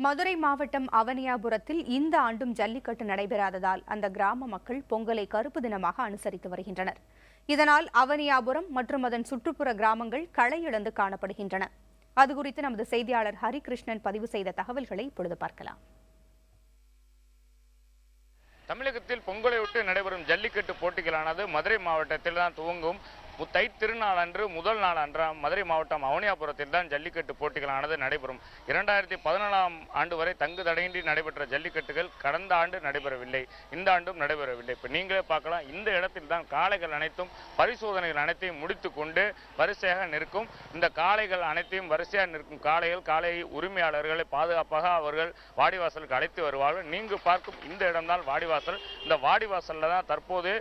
மதுரை மாவட்டம் அவனியாபுரத்தில் இந்த ஆண்டும் ஜல்லிக்கட்டு நடைபெறாததால் அந்த கிராம மக்கள் பொங்கலை கருப்பு தினமாக அனுசரித்து வருகின்றனர். இதனால் அவனியாபுரம் மற்றும் அதன் சுற்றுப்புற கிராமங்கள் களை இழந்து காணப்படுகின்றன. அது குறித்து நமது செய்தியாளர் ஹரிகிருஷ்ணன் பதிவு செய்த தகவல்களை இப்பொழுது பார்க்கலாம். தமிழகத்தில் பொங்கலையொட்டி நடைபெறும் ஜல்லிக்கட்டு போட்டிகளானது மதுரை மாவட்டத்தில் தான் துவங்கும். தை திருநாள் அன்று முதல் நாள் அன்று மதுரை மாவட்டம் அவனியாபுரத்தில் தான் ஜல்லிக்கட்டு போட்டிகளானது நடைபெறும். 2014ஆம் ஆண்டு வரை தங்கு தடையின்றி நடைபெற்ற ஜல்லிக்கட்டுகள் கடந்த ஆண்டு நடைபெறவில்லை, இந்த ஆண்டும் நடைபெறவில்லை. இப்போ நீங்களே பார்க்கலாம், இந்த இடத்தில் தான் காளைகள் அனைத்தும் பரிசோதனைகள் அனைத்தையும் முடித்து கொண்டு வரிசையாக நிற்கும். இந்த காளைகள் அனைத்தையும் வரிசையாக நிற்கும் காளை உரிமையாளர்களை பாதுகாப்பாக அவர்கள் வாடிவாசலுக்கு அழைத்து வருவார்கள். நீங்கள் பார்க்கும் இந்த இடம்தான் வாடிவாசல். இந்த வாடிவாசலில் தான் தற்போது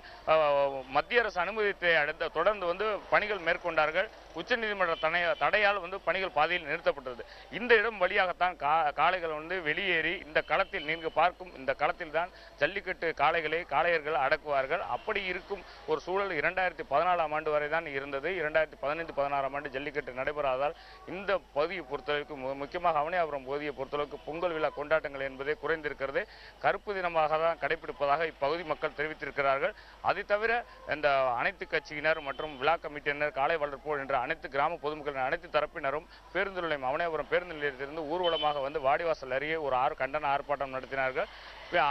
மத்திய அரசு அனுமதித்தை அடுத்த தொடர்ந்து பணிகள் மேற்கொண்டார்கள். உச்சநீதிமன்ற தடையால் பணிகள் பாதியில் நிறுத்தப்பட்டது. இந்த இடம் வழியாகத்தான் காளைகள் வெளியேறி இந்த களத்தில் நீங்கள் பார்க்கும் இந்த களத்தில் தான் ஜல்லிக்கட்டு காளையர்கள் அடக்குவார்கள். அப்படி இருக்கும் ஒரு சூழல் 2014ஆம் ஆண்டு வரை தான் இருந்தது. 2015-16ஆம் ஆண்டு ஜல்லிக்கட்டு நடைபெறாதால் இந்த பகுதியை பொறுத்தளவுக்கு, முக்கியமாக அவனியாபுரம் பகுதியை பொறுத்தளவுக்கு பொங்கல் விழா கொண்டாட்டங்கள் என்பதே குறைந்திருக்கிறது. கருப்பு தினமாக தான் கடைபிடிப்பதாக இப்பகுதி மக்கள் தெரிவித்திருக்கிறார்கள். அதை தவிர இந்த அனைத்து கட்சியினர் மற்றும் விழா கமிட்டியினர், காளை வளர்ப்போர் என்ற அனைத்து கிராம பொதுமக்கள் அனைத்து தரப்பினரும் பேருந்து நிலையம் அவனியாபுரம் பேருந்து நிலையத்திலிருந்து ஊர்வலமாக வாடிவாசல் அருகே ஒரு கண்டன ஆர்ப்பாட்டம் நடத்தினார்கள்.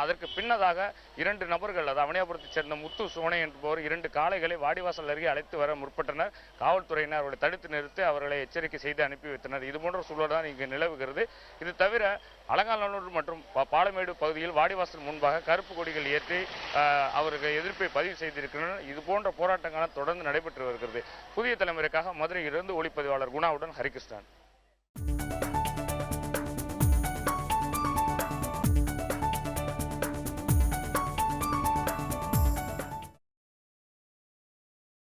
அதற்கு பின்னதாக 2 நபர்கள், அது அவனியாபுரத்தைச் சேர்ந்த முத்து சோனை என்பவர் 2 காளைகளை வாடிவாசல் அருகே அழைத்து வர முற்பட்டனர். காவல்துறையினர் அவர்களை தடுத்து நிறுத்தி அவர்களை எச்சரிக்கை செய்து அனுப்பி வைத்தனர். இது போன்ற சூழல் தான் இங்கு நிலவுகிறது. இது தவிர அலங்காநல்லூர் மற்றும் பாலமேடு பகுதியில் வாடிவாசல் முன்பாக கருப்பு கொடிகள் ஏற்றி அவர்கள் எதிர்ப்பை பதிவு செய்திருக்கின்றனர். இது போன்ற போராட்டங்கள் தொடர்ந்து நடைபெற்று வருகிறது. புதிய தலைமுறைக்காக மதுரையிலிருந்து ஒளிப்பதிவாளர் குணாவுடன் ஹரிகிருஷ்ணன்.